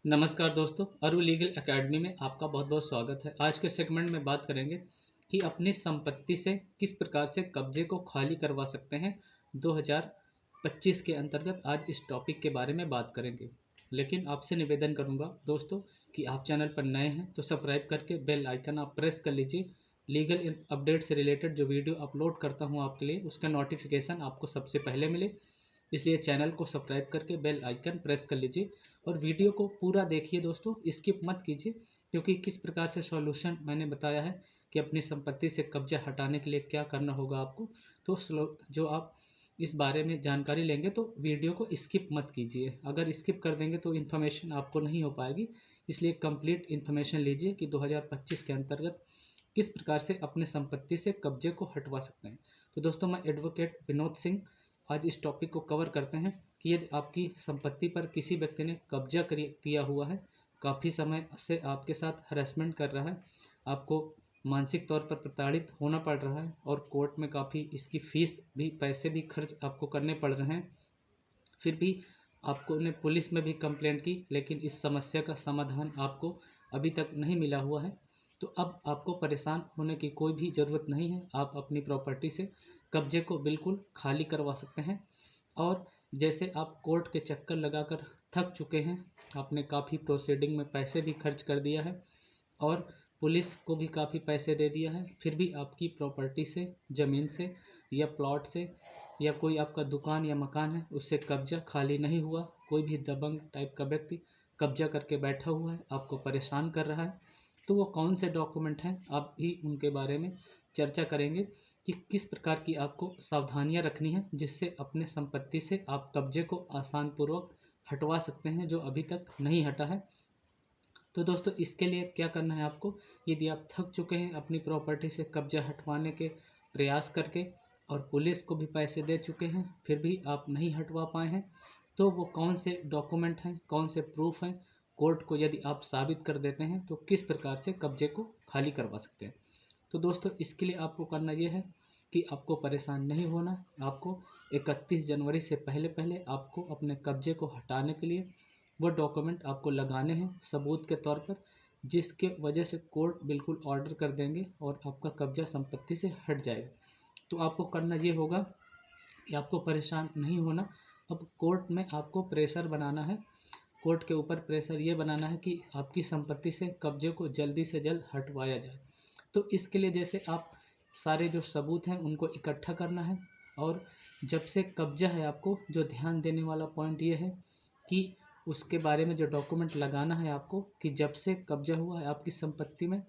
नमस्कार दोस्तों, अरु लीगल एकेडमी में आपका बहुत बहुत स्वागत है। आज के सेगमेंट में बात करेंगे कि अपनी संपत्ति से किस प्रकार से कब्जे को खाली करवा सकते हैं। 2025 के अंतर्गत आज इस टॉपिक के बारे में बात करेंगे। लेकिन आपसे निवेदन करूंगा दोस्तों कि आप चैनल पर नए हैं तो सब्सक्राइब करके बेल आइकन आप प्रेस कर लीजिए। लीगल अपडेट से रिलेटेड जो वीडियो अपलोड करता हूं आपके लिए, उसका नोटिफिकेशन आपको सबसे पहले मिले, इसलिए चैनल को सब्सक्राइब करके बेल आइकन प्रेस कर लीजिए और वीडियो को पूरा देखिए दोस्तों, स्किप मत कीजिए। क्योंकि किस प्रकार से सॉल्यूशन मैंने बताया है कि अपनी संपत्ति से कब्जा हटाने के लिए क्या करना होगा आपको, तो जो आप इस बारे में जानकारी लेंगे तो वीडियो को स्किप मत कीजिए। अगर स्किप कर देंगे तो इन्फॉर्मेशन आपको नहीं हो पाएगी, इसलिए कंप्लीट इन्फॉर्मेशन लीजिए कि 2025 के अंतर्गत किस प्रकार से अपने संपत्ति से कब्जे को हटवा सकते हैं। तो दोस्तों, मैं एडवोकेट विनोद सिंह आज इस टॉपिक को कवर करते हैं कि यदि आपकी संपत्ति पर किसी व्यक्ति ने कब्जा किया हुआ है, काफ़ी समय से आपके साथ हरेसमेंट कर रहा है, आपको मानसिक तौर पर प्रताड़ित होना पड़ रहा है और कोर्ट में काफ़ी इसकी फ़ीस भी, पैसे भी खर्च आपको करने पड़ रहे हैं, फिर भी आपको ने पुलिस में भी कंप्लेंट की, लेकिन इस समस्या का समाधान आपको अभी तक नहीं मिला हुआ है, तो अब आपको परेशान होने की कोई भी ज़रूरत नहीं है। आप अपनी प्रॉपर्टी से कब्जे को बिल्कुल खाली करवा सकते हैं। और जैसे आप कोर्ट के चक्कर लगाकर थक चुके हैं, आपने काफ़ी प्रोसीडिंग में पैसे भी खर्च कर दिया है और पुलिस को भी काफ़ी पैसे दे दिया है, फिर भी आपकी प्रॉपर्टी से, ज़मीन से या प्लॉट से या कोई आपका दुकान या मकान है उससे कब्जा खाली नहीं हुआ। कोई भी दबंग टाइप का व्यक्ति कब्जा करके बैठा हुआ है, आपको परेशान कर रहा है, तो वो कौन से डॉक्यूमेंट हैं, आप भी उनके बारे में चर्चा करेंगे कि किस प्रकार की आपको सावधानियां रखनी है जिससे अपने संपत्ति से आप कब्जे को आसान पूर्वक हटवा सकते हैं, जो अभी तक नहीं हटा है। तो दोस्तों, इसके लिए क्या करना है आपको, यदि आप थक चुके हैं अपनी प्रॉपर्टी से कब्जा हटवाने के प्रयास करके और पुलिस को भी पैसे दे चुके हैं, फिर भी आप नहीं हटवा पाए हैं, तो वो कौन से डॉक्यूमेंट हैं, कौन से प्रूफ हैं, कोर्ट को यदि आप साबित कर देते हैं तो किस प्रकार से कब्जे को खाली करवा सकते हैं। तो दोस्तों, इसके लिए आपको करना ये है कि आपको परेशान नहीं होना। आपको 31 जनवरी से पहले पहले आपको अपने कब्जे को हटाने के लिए वो डॉक्यूमेंट आपको लगाने हैं सबूत के तौर पर, जिसके वजह से कोर्ट बिल्कुल ऑर्डर कर देंगे और आपका कब्जा संपत्ति से हट जाएगा। तो आपको करना ये होगा कि आपको परेशान नहीं होना। अब कोर्ट में आपको प्रेशर बनाना है, कोर्ट के ऊपर प्रेशर ये बनाना है कि आपकी संपत्ति से कब्जे को जल्दी से जल्द हटवाया जाए। तो इसके लिए जैसे आप सारे जो सबूत हैं उनको इकट्ठा करना है। और जब से कब्जा है, आपको जो ध्यान देने वाला पॉइंट ये है कि उसके बारे में जो डॉक्यूमेंट लगाना है आपको, कि जब से कब्जा हुआ है आपकी संपत्ति में,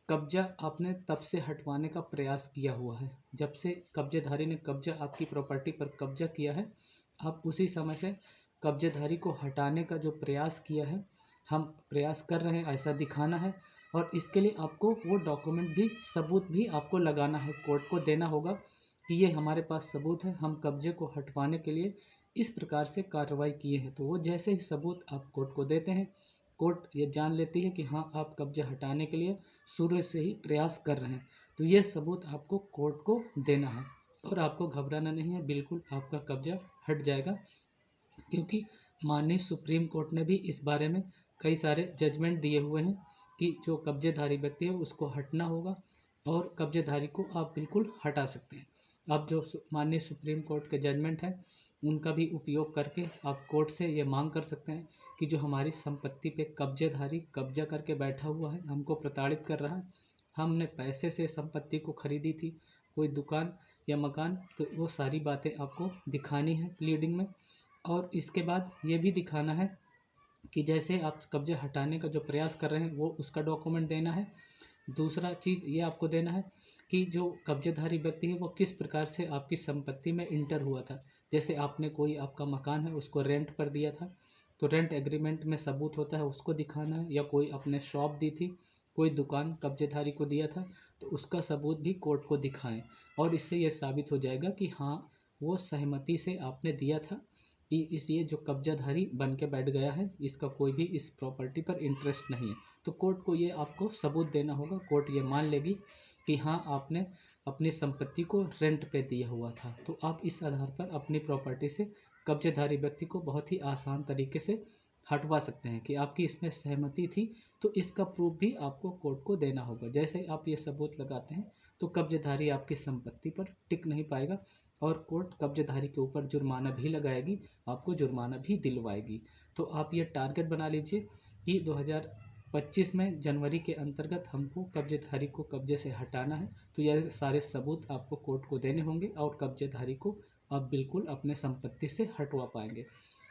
कब्जा आपने तब से हटवाने का प्रयास किया हुआ है। जब से कब्जेधारी ने कब्जा आपकी प्रॉपर्टी पर कब्जा किया है, आप उसी समय से कब्जेधारी को हटाने का जो प्रयास किया है, हम प्रयास कर रहे हैं ऐसा दिखाना है। और इसके लिए आपको वो डॉक्यूमेंट भी, सबूत भी आपको लगाना है, कोर्ट को देना होगा कि ये हमारे पास सबूत है, हम कब्जे को हटवाने के लिए इस प्रकार से कार्रवाई किए हैं। तो वो जैसे ही सबूत आप कोर्ट को देते हैं, कोर्ट ये जान लेती है कि हाँ, आप कब्जा हटाने के लिए शुरू से ही प्रयास कर रहे हैं। तो ये सबूत आपको कोर्ट को देना है और आपको घबराना नहीं है, बिल्कुल आपका कब्जा हट जाएगा। क्योंकि माननीय सुप्रीम कोर्ट ने भी इस बारे में कई सारे जजमेंट दिए हुए हैं कि जो कब्जेधारी व्यक्ति है उसको हटना होगा और कब्जेधारी को आप बिल्कुल हटा सकते हैं। अब जो माननीय सुप्रीम कोर्ट के जजमेंट हैं उनका भी उपयोग करके आप कोर्ट से ये मांग कर सकते हैं कि जो हमारी संपत्ति पे कब्जेधारी कब्जा करके बैठा हुआ है, हमको प्रताड़ित कर रहा है, हमने पैसे से संपत्ति को खरीदी थी, कोई दुकान या मकान, तो वो सारी बातें आपको दिखानी है प्लीडिंग में। और इसके बाद ये भी दिखाना है कि जैसे आप कब्जे हटाने का जो प्रयास कर रहे हैं वो उसका डॉक्यूमेंट देना है। दूसरा चीज़ ये आपको देना है कि जो कब्जेधारी व्यक्ति है वो किस प्रकार से आपकी संपत्ति में इंटर हुआ था। जैसे आपने कोई, आपका मकान है उसको रेंट पर दिया था, तो रेंट एग्रीमेंट में सबूत होता है उसको दिखाना है, या कोई आपने शॉप दी थी, कोई दुकान कब्जेधारी को दिया था, तो उसका सबूत भी कोर्ट को दिखाएं। और इससे ये साबित हो जाएगा कि हाँ, वो सहमति से आपने दिया था, कि इसलिए जो कब्जाधारी बन के बैठ गया है इसका कोई भी इस प्रॉपर्टी पर इंटरेस्ट नहीं है। तो कोर्ट को ये आपको सबूत देना होगा, कोर्ट ये मान लेगी कि हाँ, आपने अपनी संपत्ति को रेंट पे दिया हुआ था। तो आप इस आधार पर अपनी प्रॉपर्टी से कब्जेधारी व्यक्ति को बहुत ही आसान तरीके से हटवा सकते हैं कि आपकी इसमें सहमति थी, तो इसका प्रूफ भी आपको कोर्ट को देना होगा। जैसे आप ये सबूत लगाते हैं तो कब्जेधारी आपकी संपत्ति पर टिक नहीं पाएगा और कोर्ट कब्जेधारी के ऊपर जुर्माना भी लगाएगी, आपको जुर्माना भी दिलवाएगी। तो आप ये टारगेट बना लीजिए कि 2025 में जनवरी के अंतर्गत हमको कब्जेधारी को कब्जे से हटाना है। तो यह सारे सबूत आपको कोर्ट को देने होंगे और कब्जेधारी को आप बिल्कुल अपने संपत्ति से हटवा पाएंगे।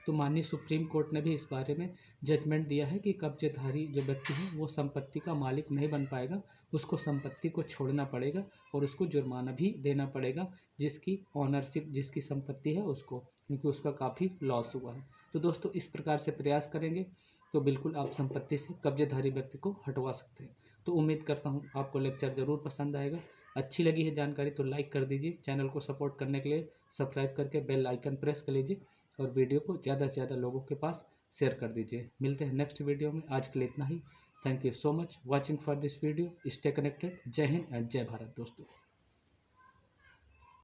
तो माननीय सुप्रीम कोर्ट ने भी इस बारे में जजमेंट दिया है कि कब्जेधारी जो व्यक्ति है वो संपत्ति का मालिक नहीं बन पाएगा, उसको संपत्ति को छोड़ना पड़ेगा और उसको जुर्माना भी देना पड़ेगा, जिसकी ऑनरशिप जिसकी संपत्ति है उसको, क्योंकि उसका काफ़ी लॉस हुआ है। तो दोस्तों इस प्रकार से प्रयास करेंगे तो बिल्कुल आप संपत्ति से कब्जेधारी व्यक्ति को हटवा सकते हैं। तो उम्मीद करता हूँ आपको लेक्चर ज़रूर पसंद आएगा। अच्छी लगी है जानकारी तो लाइक कर दीजिए, चैनल को सपोर्ट करने के लिए सब्सक्राइब करके बेल आइकन प्रेस कर लीजिए और वीडियो को ज़्यादा से ज़्यादा लोगों के पास शेयर कर दीजिए। मिलते हैं नेक्स्ट वीडियो में, आज के लिए इतना ही। Thank you so much watching for this video. Stay connected. जय हिंद एंड जय भारत दोस्तों।